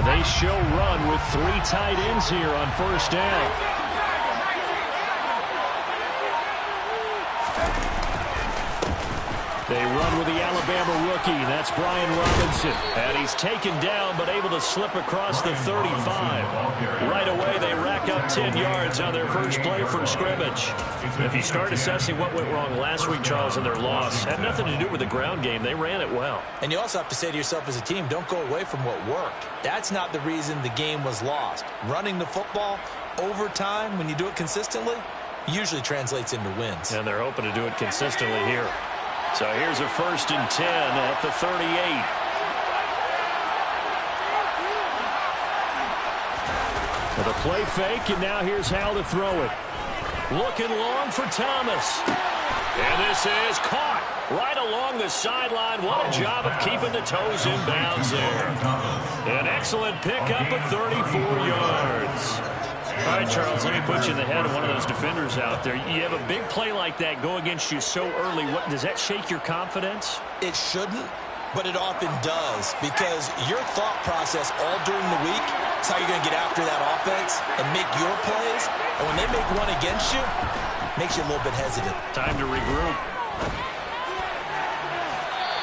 They show run with 3 tight ends here on first down. They run with the Alabama rookie. That's Brian Robinson. And he's taken down but able to slip across the 35. Right away, they rack up 10 yards on their first play from scrimmage. If you start assessing what went wrong last week, Charles, in their loss, had nothing to do with the ground game. They ran it well. And you also have to say to yourself as a team, don't go away from what worked. That's not the reason the game was lost. Running the football over time, when you do it consistently, usually translates into wins. And they're hoping to do it consistently here. So here's a 1st and 10 at the 38. With a play fake, and now here's how to throw it. Looking long for Thomas. And this is caught right along the sideline. What a job of keeping the toes in bounds there. An excellent pickup of 34 yards. All right, Charles, let me put you in the head of one of those defenders out there. You have a big play like that go against you so early. What does that shake your confidence? It shouldn't, but it often does, because your thought process all during the week is how you're going to get after that offense and make your plays. And when they make one against you, it makes you a little bit hesitant. Time to regroup.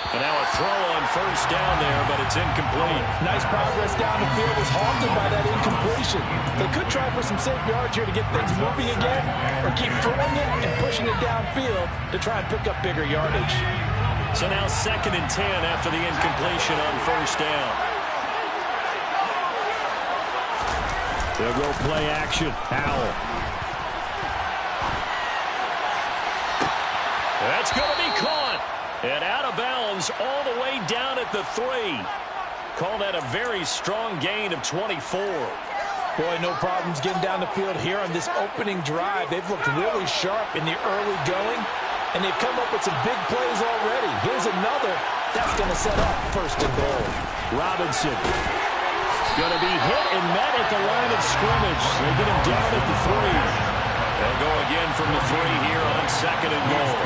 And now a throw on first down there, but it's incomplete. Nice progress down the field, was halted by that incompletion. They could try for some safe yards here to get things moving again, or keep throwing it and pushing it downfield to try and pick up bigger yardage. So now 2nd and 10 after the incompletion on first down. They'll go play action. Howell. That's going to be caught. And out of bounds all the way down at the 3. Call that a very strong gain of 24. Boy, no problems getting down the field here on this opening drive. They've looked really sharp in the early going, and they've come up with some big plays already. Here's another. That's going to set up 1st and goal. Robinson going to be hit and met at the line of scrimmage. They get him down at the 3. They'll go again from the 3 here on 2nd and goal.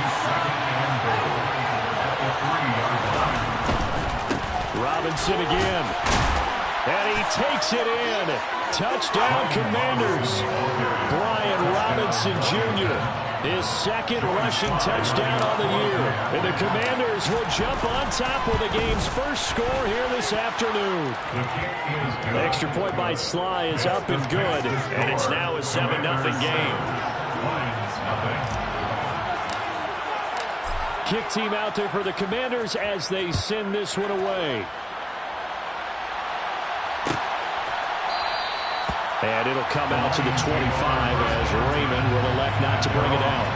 Robinson again. And he takes it in. Touchdown, Commanders. Brian Robinson Jr. His 2nd rushing touchdown on the year. And the Commanders will jump on top with the game's first score here this afternoon. The extra point by Sly is up and good. And it's now a 7-0 game. Kick team out there for the Commanders as they send this one away. And it'll come out to the 25 as Raymond will elect not to bring it out.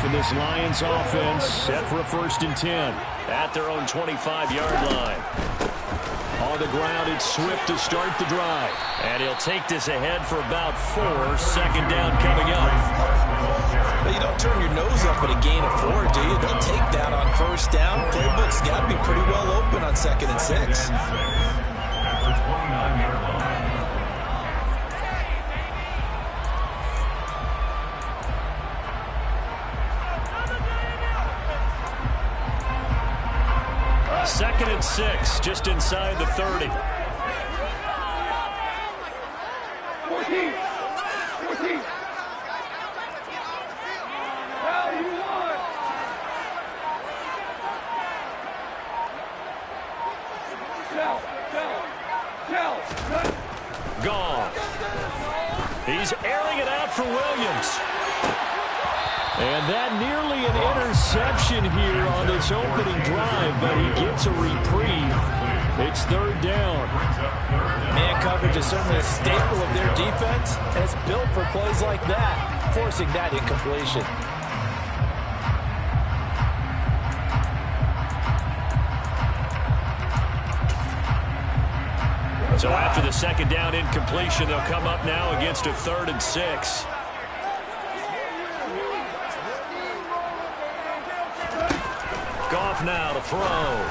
And this Lions offense set for a 1st and 10 at their own 25-yard line. On the ground, it's Swift to start the drive. And he'll take this ahead for about 4. 2nd down coming up. But you don't turn your nose up at a gain of 4, do you? Don't take that on first down. Playbook's got to be pretty well open on 2nd and 6. Second and 6, just inside the 30. 14. 14. Well, you won. Gone. He's airing it out for Williams. And that nearly an interception here on this opening drive, but he gets a reprieve. It's 3rd down. Man coverage is certainly a staple of their defense, and it's built for plays like that, forcing that incompletion. So after the second down incompletion, they'll come up now against a 3rd and 6. Goff now to throw.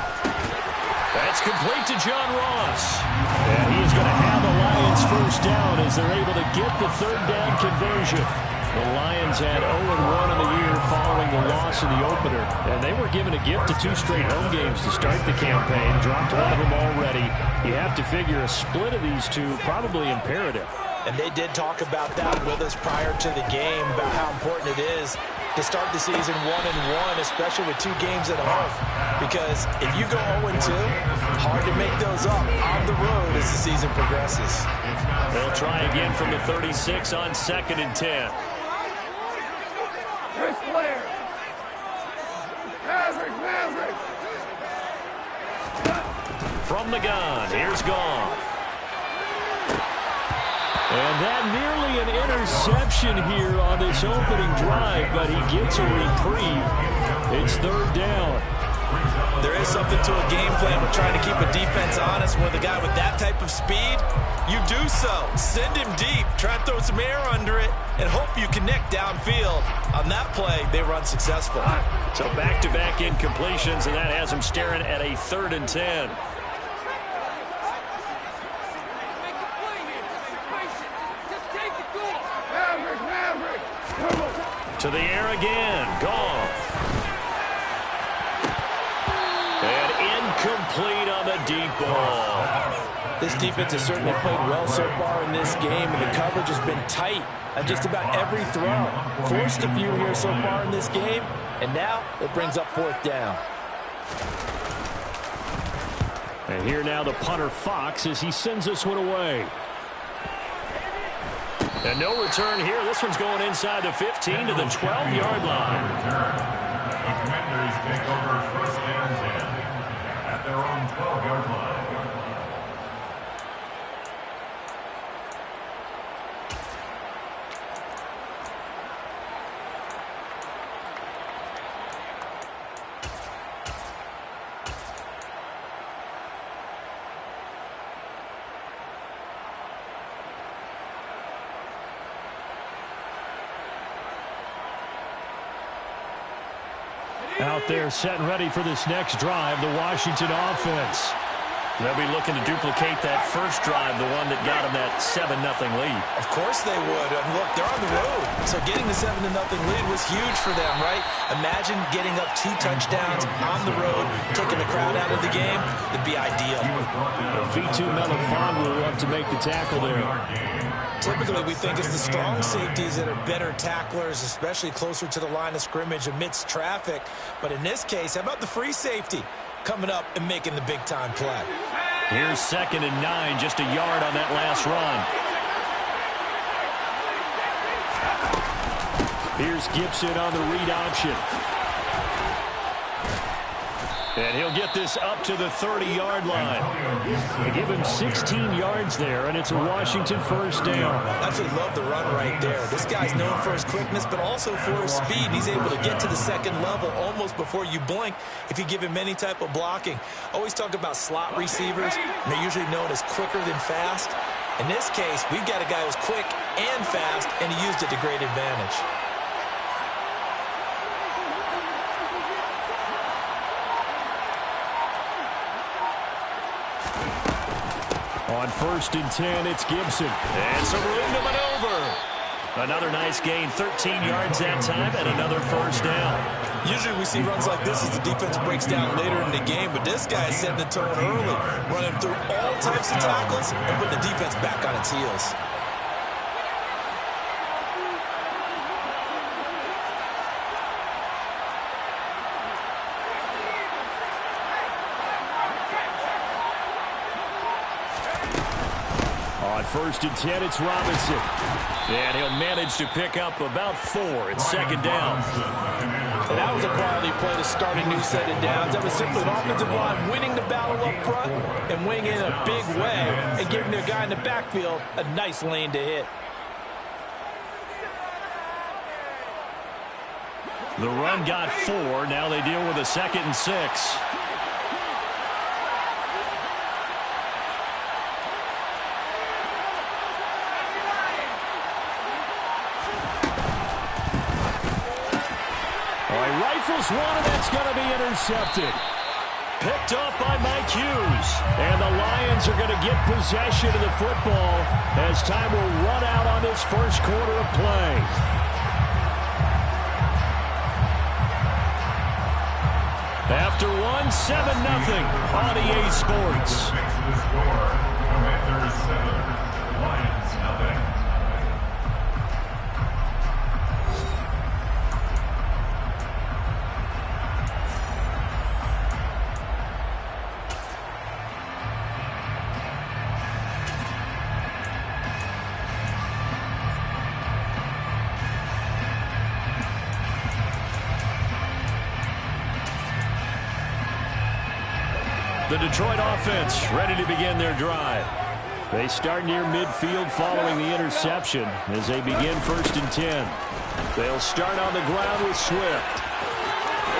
That's complete to John Ross. And he is going to have the Lions first down as they're able to get the 3rd down conversion. The Lions had 0-1 in the year following the loss in the opener. And they were given a gift of 2 straight home games to start the campaign. Dropped one of them already. You have to figure a split of these two probably imperative. And they did talk about that with us prior to the game, about how important it is to start the season 1-1, especially with 2 games at home. Because if you go 0-2, hard to make those up on the road as the season progresses. They'll try again from the 36 on 2nd and 10. Chris Blair. Maverick. From the gun, here's Goff. And that nearly an interception here on this opening drive, but he gets a reprieve. It's 3rd down. There is something to a game plan with trying to keep a defense honest. With a guy with that type of speed, you do so. Send him deep, try and throw some air under it, and hope you connect downfield. On that play, they run successful. So back-to-back incompletions, and that has him staring at a 3rd and 10. To the air again. Goff. And incomplete on the deep ball. This defense has certainly played well so far in this game, and the coverage has been tight on just about every throw. Forced a few here so far in this game, and now it brings up 4th down. And here now the punter Fox as he sends this one away. And no return here. This one's going inside the 15 to the 12-yard line. The Commanders take over 1st and 10 at their own 12-yard line. Out there set and ready for this next drive, the Washington offense. They'll be looking to duplicate that first drive, the one that got them that 7-0 lead. Of course they would. And look, they're on the road. So getting the 7-0 lead was huge for them, right? Imagine getting up 2 touchdowns on the road, taking the crowd out of the game. It'd be ideal. V2 Melifonwu up to make the tackle there. Typically, we think it's the strong safeties that are better tacklers, especially closer to the line of scrimmage amidst traffic. But in this case, how about the free safety coming up and making the big-time play? Here's 2nd and 9, just a yard on that last run. Here's Gibson on the read option. And he'll get this up to the 30-yard line. They give him 16 yards there, and it's a Washington first down. I absolutely love the run right there. This guy's known for his quickness, but also for his speed. He's able to get to the 2nd level almost before you blink if you give him any type of blocking. Always talk about slot receivers, and they're usually known as quicker than fast. In this case, we've got a guy who's quick and fast, and he used it to great advantage. On 1st and 10, it's Gibson. And some room to maneuver. Another nice gain, 13 yards that time, and another first down. Usually we see runs like this as the defense breaks down later in the game, but this guy is setting the tone early, running through all types of tackles and putting the defense back on its heels. On 1st and 10, it's Robinson. And he'll manage to pick up about 4. It's 2nd down. And that was a quality play to start a new set of downs. That was simply an offensive line winning the battle up front and winning in a big way and giving their guy in the backfield a nice lane to hit. The run got 4. Now they deal with a 2nd and 6. rifles one, and that's going to be intercepted. Picked off by Mike Hughes. And the Lions are going to get possession of the football as time will run out on this first quarter of play. After 1, 7-0 on EA Sports. The score, Commanders 7, Lions 0. The Detroit offense ready to begin their drive. They start near midfield following the interception as they begin 1st and 10. They'll start on the ground with Swift.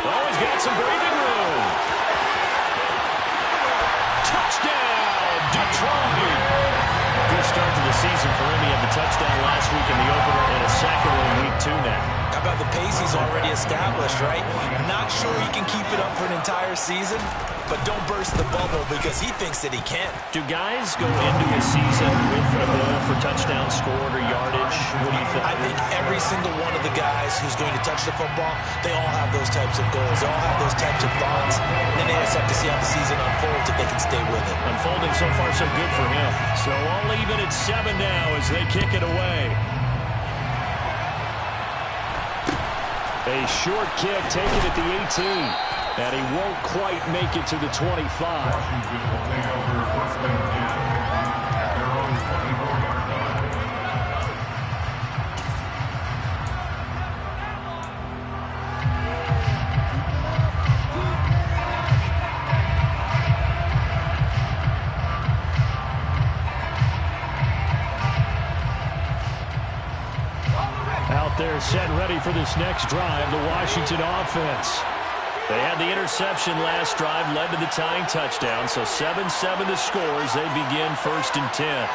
Oh, he's got some breathing room. Touchdown, Detroit. Good start to the season for him. He had the touchdown last week in the opener and a second one in week 2 now. How about the pace he's already established, right? Not sure he can keep it up for an entire season, but don't burst the bubble because he thinks that he can. Do guys go into a season with a goal for touchdown scored or yardage? What do you think? I think every single one of the guys who's going to touch the football, they all have those types of goals. They all have those types of thoughts. And then they just have to see how the season unfolds if they can stay with it. Unfolding so far so good for him. So all even at 7 now as they kick it away. A short kick taken at the 18. And he won't quite make it to the 25. Washington will take over 1st and 10 at their own 24-yard line. Out there set ready for this next drive, the Washington offense. They had the interception last drive, led to the tying touchdown, so 7-7 the score as they begin 1st and 10.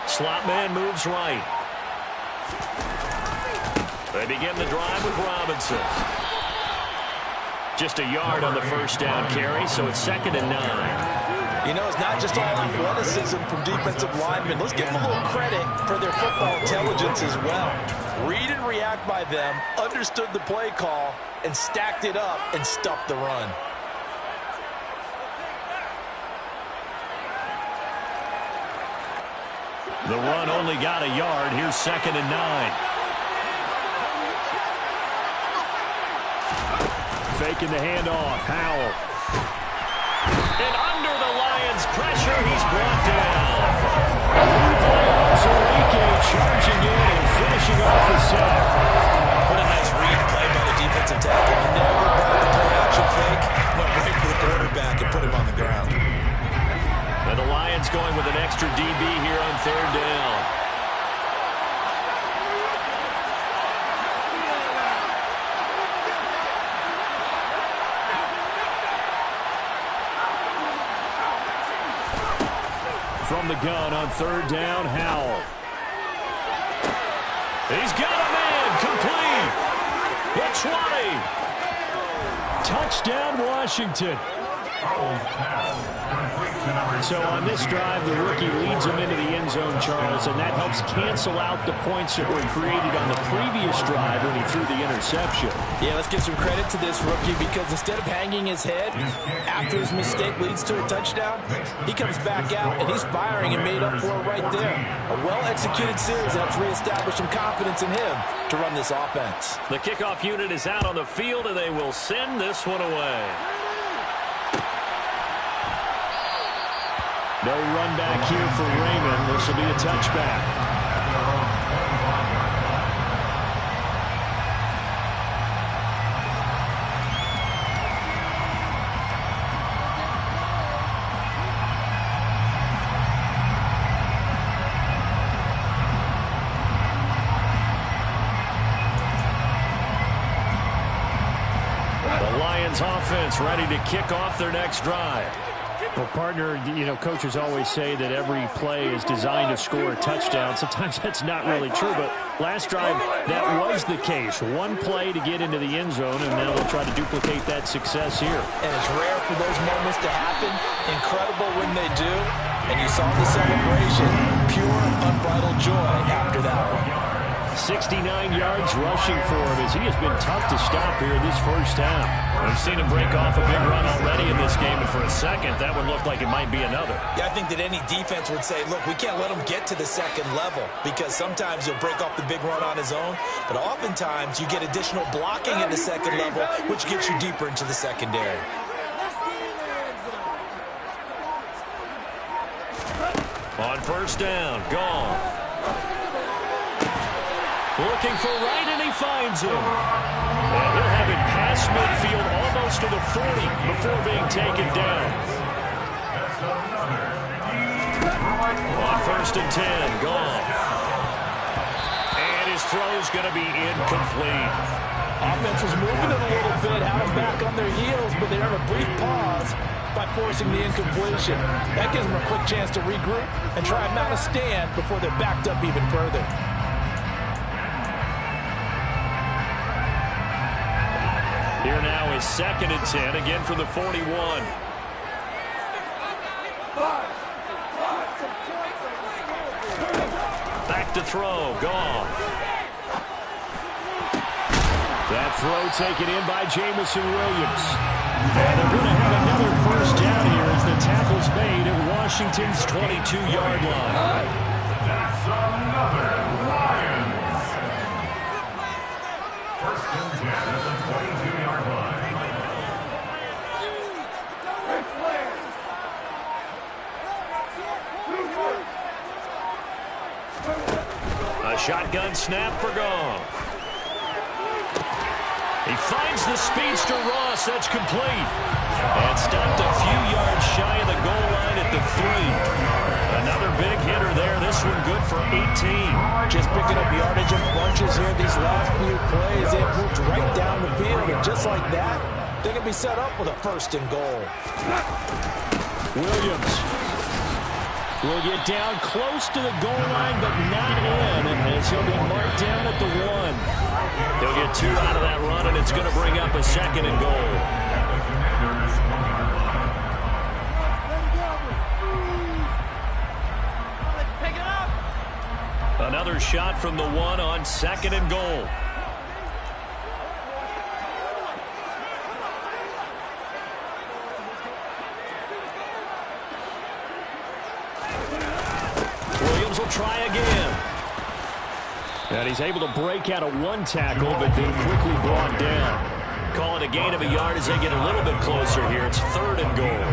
Slot man moves right. They begin the drive with Robinson. Just a yard on the first down carry, so it's 2nd and 9. You know, it's not just all athleticism from defensive linemen. Let's give them a little credit for their football intelligence as well. Read and react by them, understood the play call, and stacked it up and stuffed the run. The run only got a yard. Here's 2nd and 9. Faking the handoff. Howell. And under the Lions' pressure, he's brought down. Enrique charging in and finishing off the sack. What a nice read play by the defensive tackle. Never brought the play-action fake. Went right for the quarterback and put him on the ground. And the Lions going with an extra DB here on 3rd down. From the gun on 3rd down, Howell. He's got a man, complete. The 20. Touchdown, Washington. So on this drive, the rookie leads him into the end zone, Charles, and that helps cancel out the points that were created on the previous drive when he threw the interception. Yeah, let's give some credit to this rookie because instead of hanging his head after his mistake leads to a touchdown, he comes back out and he's firing and made up for it right there. A well-executed series helps reestablish some confidence in him to run this offense. The kickoff unit is out on the field, and they will send this one away. No run back here for Raymond. This will be a touchback. The Lions offense ready to kick off their next drive. Well, partner, you know, coaches always say that every play is designed to score a touchdown. Sometimes that's not really true, but last drive, that was the case. One play to get into the end zone, and now they'll try to duplicate that success here. And it's rare for those moments to happen. Incredible when they do. And you saw the celebration. Pure, unbridled joy after that one. 69 yards rushing for him as he has been tough to stop here this first half. We've seen him break off a big run already in this game, and for a second, that would look like it might be another. Yeah, I think that any defense would say, look, we can't let him get to the second level because sometimes he'll break off the big run on his own, but oftentimes you get additional blocking at the second level, which gets you deeper into the secondary. On first down, gone. Looking for right, and he finds him. And he'll have it past midfield almost to the 40 before being taken down. On first and 10, gone. And his throw's going to be incomplete. Offense was moving it a little bit, had them back on their heels, but they have a brief pause by forcing the incompletion. That gives them a quick chance to regroup and try and mount a stand before they're backed up even further. Here now is second and 10, again from the 41. Back to throw, gone. That throw taken in by Jamison Williams. And they're going to have another first down here as the tackle's made at Washington's 22-yard line. That's another Lions. First and 10 at the 22-yard line. A shotgun snap for Goff. He finds the speedster Ross. That's complete. And stopped a few yards shy of the goal line at the 3. Another big hitter there. This one good for 18. Just picking up yardage in bunches here these last few plays. They've moved right down the field, and just like that, they can be set up with a first and goal. Williams will get down close to the goal line, but not in, as he'll be marked down at the 1. They'll get 2 out of that run, and it's going to bring up a second and goal. Another shot from the 1 on second and goal. Williams will try again. And he's able to break out of 1 tackle, but then quickly brought down. Call it a gain of a yard as they get a little bit closer here. It's third and goal.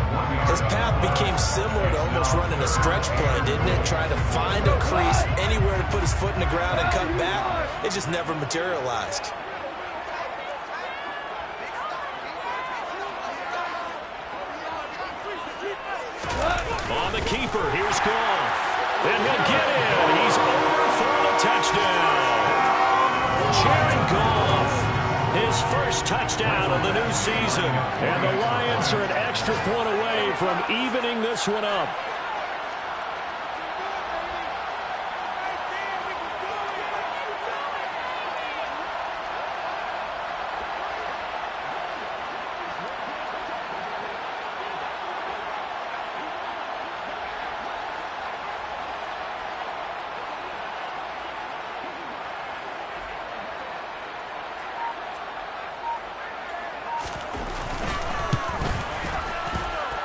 His path became similar to almost running a stretch play, didn't it? Trying to find a crease, anywhere to put his foot in the ground and cut back. It just never materialized. On the keeper, here's Goff. And he'll get in. He's over for the touchdown. Jared Goff, his first touchdown of the new season. And the Lions are an extra point away from evening this one up.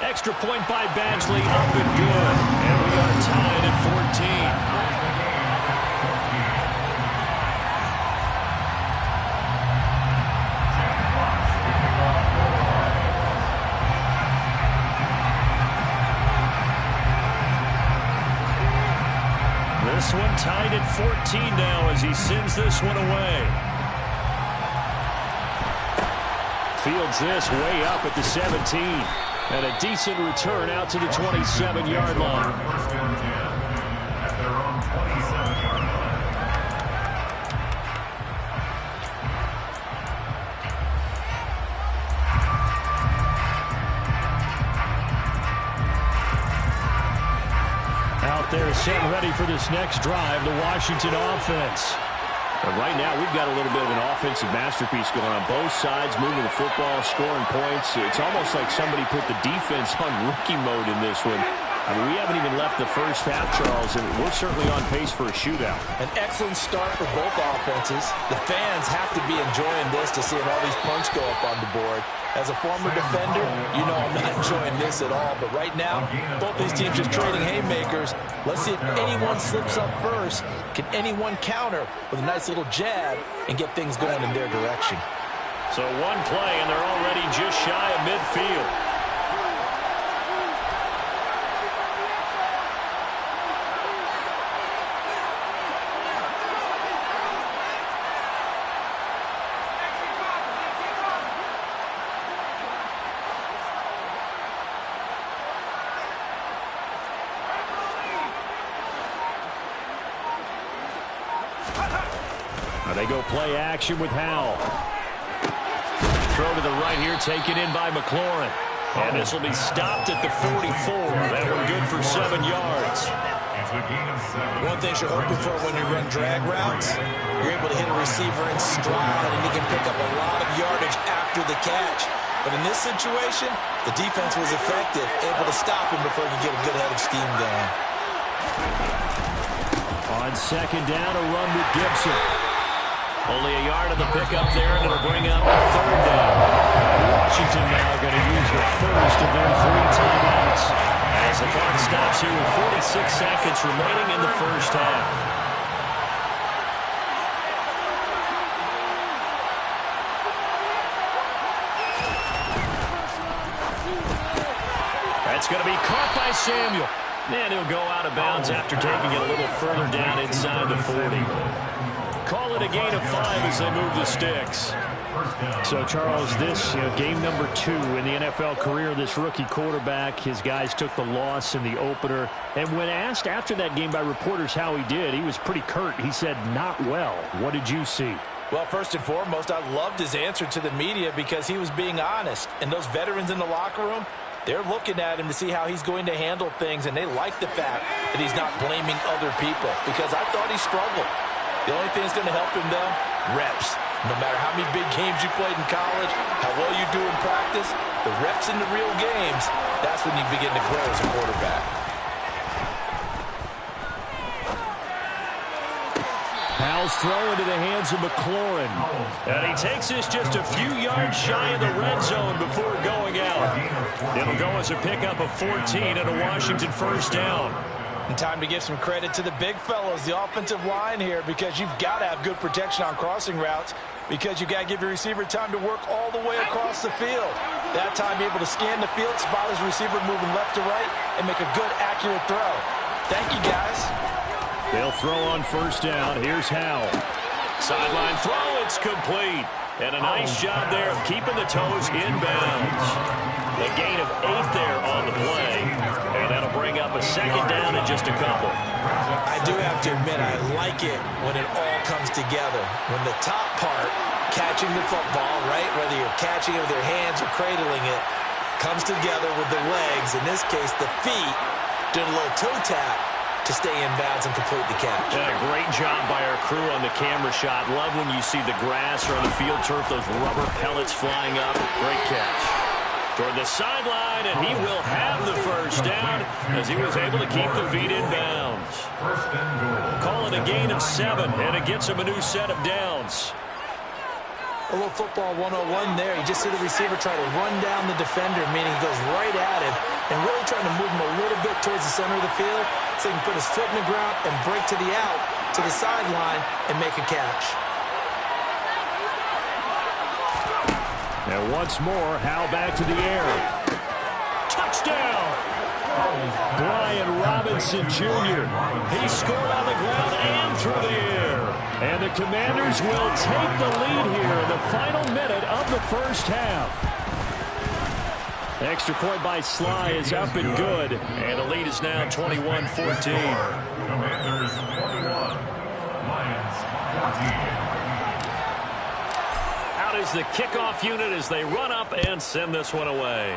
Extra point by Badgley, up and good. And we are tied at 14. This one tied at 14 now as he sends this one away. Fields this way up at the 17. And a decent return out to the 27-yard line. First and 10 at their own 27-yard line. out there setting ready for this next drive, the Washington offense. And right now, we've got a little bit of an offensive masterpiece going on both sides, moving the football, scoring points. It's almost like somebody put the defense on rookie mode in this one. I mean, we haven't even left the first half, Charles, and we're certainly on pace for a shootout. An excellent start for both offenses. The fans have to be enjoying this to seeing all these points go up on the board. As a former defender, you know I'm not enjoying this at all. But right now, both these teams just trading haymakers. Let's see if anyone slips up first. Can anyone counter with a nice little jab and get things going in their direction? So one play, and they're already just shy of midfield. They go play action with Howell. Throw to the right here, taken in by McLaurin. And this will be stopped at the 44. That one good for 7 yards. One thing you're hoping for when you run drag routes, you're able to hit a receiver in stride, and you can pick up a lot of yardage after the catch. But in this situation, the defense was effective, able to stop him before he could get a good head of steam going. On second down, a run with Gibson. Only a yard of the pickup there, and it'll bring up a third down. Washington now going to use the first of their 3 timeouts as the clock stops here with 46 seconds remaining in the first half. That's going to be caught by Samuel. And he'll go out of bounds after taking it a little further down inside the 40. Call it a gain of 5 as they move the sticks. So, Charles, this game number 2 in the NFL career of this rookie quarterback. His guys took the loss in the opener. And when asked after that game by reporters how he did, he was pretty curt. He said, not well. What did you see? Well, first and foremost, I loved his answer to the media because he was being honest. And those veterans in the locker room, they're looking at him to see how he's going to handle things, and they like the fact that he's not blaming other people because I thought he struggled. The only thing that's going to help him, though, reps. No matter how many big games you played in college, how well you do in practice, the reps in the real games, that's when you begin to grow as a quarterback. Howell's throw into the hands of McLaurin. And he takes this just a few yards shy of the red zone before going out. It'll go as a pickup of 14 and a Washington first down. And time to give some credit to the big fellows, the offensive line here, because you've got to have good protection on crossing routes because you've got to give your receiver time to work all the way across the field. That time, be able to scan the field, spot his receiver moving left to right, and make a good, accurate throw. Thank you, guys. They'll throw on first down. Here's Howell. Sideline throw, it's complete. And a nice job there of keeping the toes inbounds. A gain of 8 there on the play. And that'll bring up a second down in just a couple. I do have to admit, I like it when it all comes together. When the top part, catching the football, right, whether you're catching it with your hands or cradling it, comes together with the legs, in this case the feet, doing a little toe tap to stay in bounds and complete the catch. Yeah, great job by our crew on the camera shot. Love when you see the grass or on the field turf, those rubber pellets flying up. Great catch. Toward the sideline, and he will have the first down as he was able to keep the feet in bounds. Call it a gain of 7, and it gets him a new set of downs. A little football 101 there. You just see the receiver try to run down the defender, meaning he goes right at him and really trying to move him a little bit towards the center of the field so he can put his foot in the ground and break to the out, to the sideline, and make a catch. And once more, Howell back to the air. Touchdown! Brian Robinson Jr. He scored on the ground and through the air. And the Commanders will take the lead here in the final minute of the first half. Extra point by Sly is up and good. And the lead is now 21-14. Commanders 21, Lions 14. Is the kickoff unit as they run up and send this one away.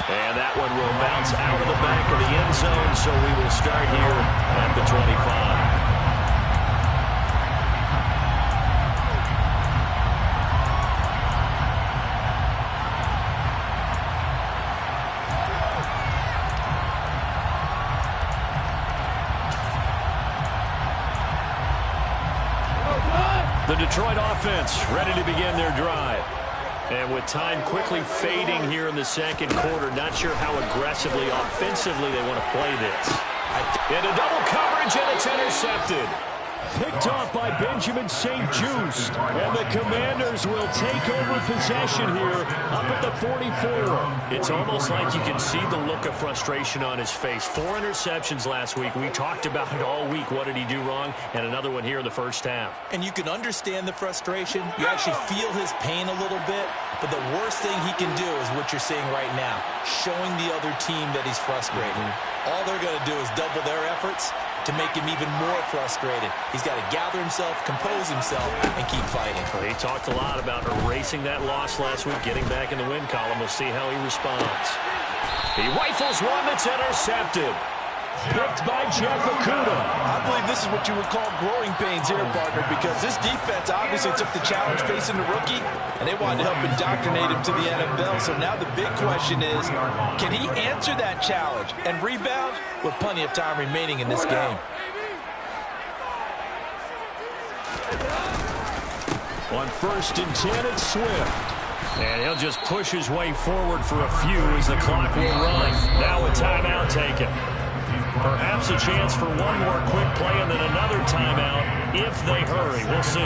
And that one will bounce out of the back of the end zone, so we will start here at the 25. The Detroit offense ready to begin their drive. And with time quickly fading here in the second quarter, not sure how aggressively, offensively they want to play this. Into double coverage, and it's intercepted. Picked off by Benjamin St-Juste. And the Commanders will take over possession here up at the 44. It's almost like you can see the look of frustration on his face. 4 interceptions last week. We talked about it all week. What did he do wrong? And another one here in the first half. And you can understand the frustration. You actually feel his pain a little bit. But the worst thing he can do is what you're seeing right now, showing the other team that he's frustrated. All they're going to do is double their efforts to make him even more frustrated. He's got to gather himself, compose himself, and keep fighting. He talked a lot about erasing that loss last week, getting back in the win column. We'll see how he responds. He rifles one that's intercepted. Picked by Jeff Okudah. I believe this is what you would call growing pains here, partner, because this defense obviously took the challenge facing the rookie, and they wanted to help indoctrinate him to the NFL. So now the big question is, can he answer that challenge and rebound with plenty of time remaining in this game? On 1st and 10, it's Swift. And he'll just push his way forward for a few as the clock will run. Now a timeout taken. Perhaps a chance for one more quick play and then another timeout if they hurry. We'll see.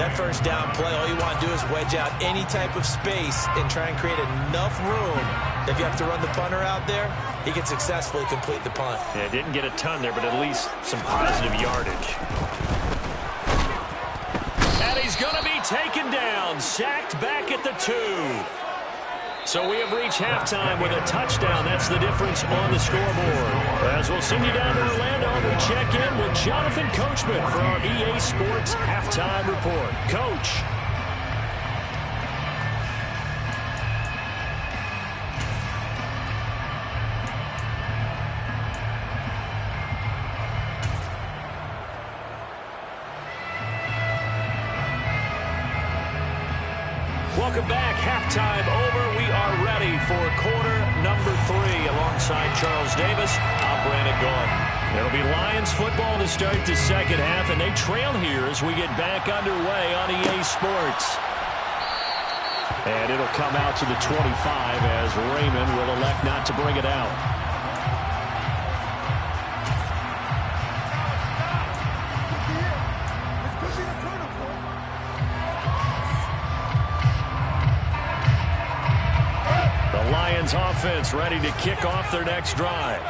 That first down play, all you want to do is wedge out any type of space and try and create enough room. If you have to run the punter out there, he can successfully complete the punt. Yeah, didn't get a ton there, but at least some positive yardage. And he's going to be taken down, sacked back at the 2. So we have reached halftime with a touchdown. That's the difference on the scoreboard. As we'll send you down to Orlando, we check in with Jonathan Coachman for our EA Sports Halftime Report. Coach. Welcome back. Halftime over. We are ready for quarter number 3. Alongside Charles Davis, I'm Brandon Gordon. It'll be Lions football to start the second half, and they trail here as we get back underway on EA Sports. And it'll come out to the 25 as Raymond will elect not to bring it out. Lions offense ready to kick off their next drive.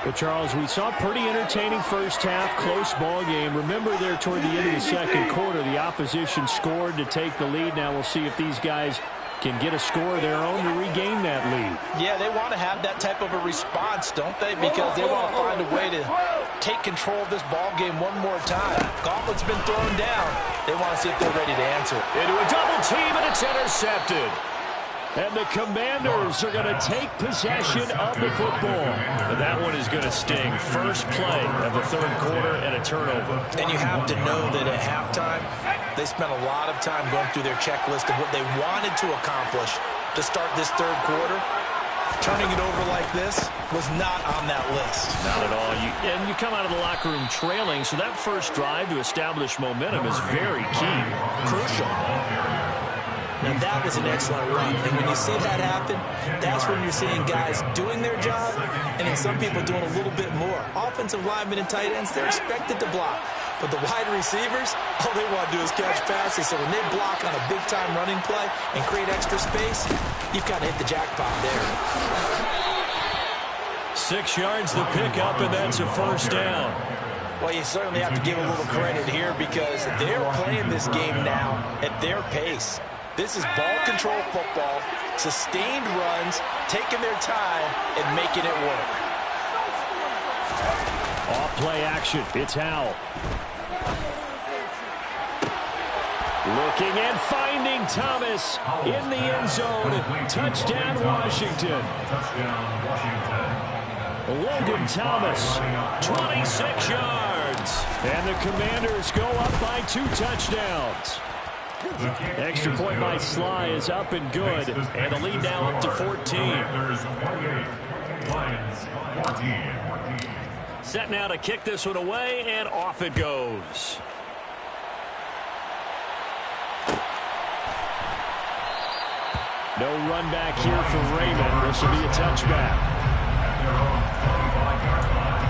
Well, Charles, we saw a pretty entertaining first half, close ball game. Remember there toward the end of the second quarter, the opposition scored to take the lead. Now we'll see if these guys can get a score of their own to regain that lead. Yeah, they want to have that type of a response, don't they? Because they want to find a way to take control of this ball game one more time. Gauntlet's been thrown down. They want to see if they're ready to answer it. Into a double team, and it's intercepted. And the Commanders are going to take possession of the football. And that one is going to sting. First play of the third quarter and a turnover. And you have to know that at halftime, they spent a lot of time going through their checklist of what they wanted to accomplish to start this third quarter. Turning it over like this was not on that list. Not at all. And you come out of the locker room trailing, so that first drive to establish momentum is very key. Crucial. And that was an excellent run. And when you see that happen, that's when you're seeing guys doing their job and then some people doing a little bit more. Offensive linemen and tight ends, they're expected to block. But the wide receivers, all they want to do is catch passes. So when they block on a big-time running play and create extra space, you've got to hit the jackpot there. 6 yards the pickup, and that's a first down. Well, you certainly have to give a little credit here because they're playing this game now at their pace. This is ball control football, sustained runs, taking their time, and making it work. Off play action. It's Howell. Looking and finding Thomas in the end zone. Touchdown, Washington. Touchdown, Washington. Logan Thomas, 26 yards. And the Commanders go up by 2 touchdowns. Extra point by Sly is up and good. And the lead now up to 14. Commanders 28, Lions 14. Set now to kick this one away, and off it goes. No run back here for Raymond. This will be a touchback. At their own 25-yard line.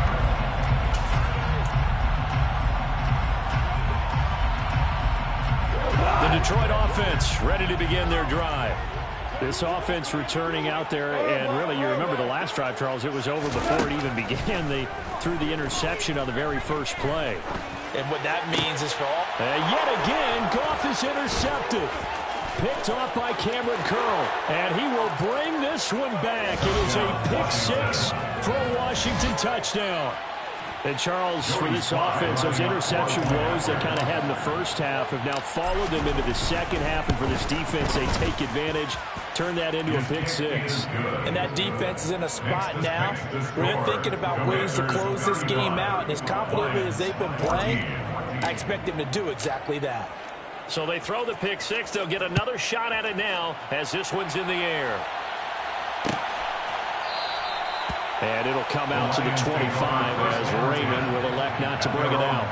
The Detroit offense ready to begin their drive. This offense returning out there, and really, you remember the last drive, Charles, it was over before it even began. They threw the interception on the very first play. And what that means is for all... Yet again, Goff is intercepted. Picked off by Cameron Curl, and he will bring this one back. It is a pick-6 for a Washington touchdown. And, Charles, for this offense, those interception woes they kind of had in the first half have now followed them into the second half. And for this defense, they take advantage, turn that into a pick-6. And that defense is in a spot now where they're thinking about ways to close this game out. And as confidently as they've been playing, I expect them to do exactly that. So they throw the pick-6. They'll get another shot at it now as this one's in the air. And it'll come out to the 25 as Raymond will elect not to bring it out.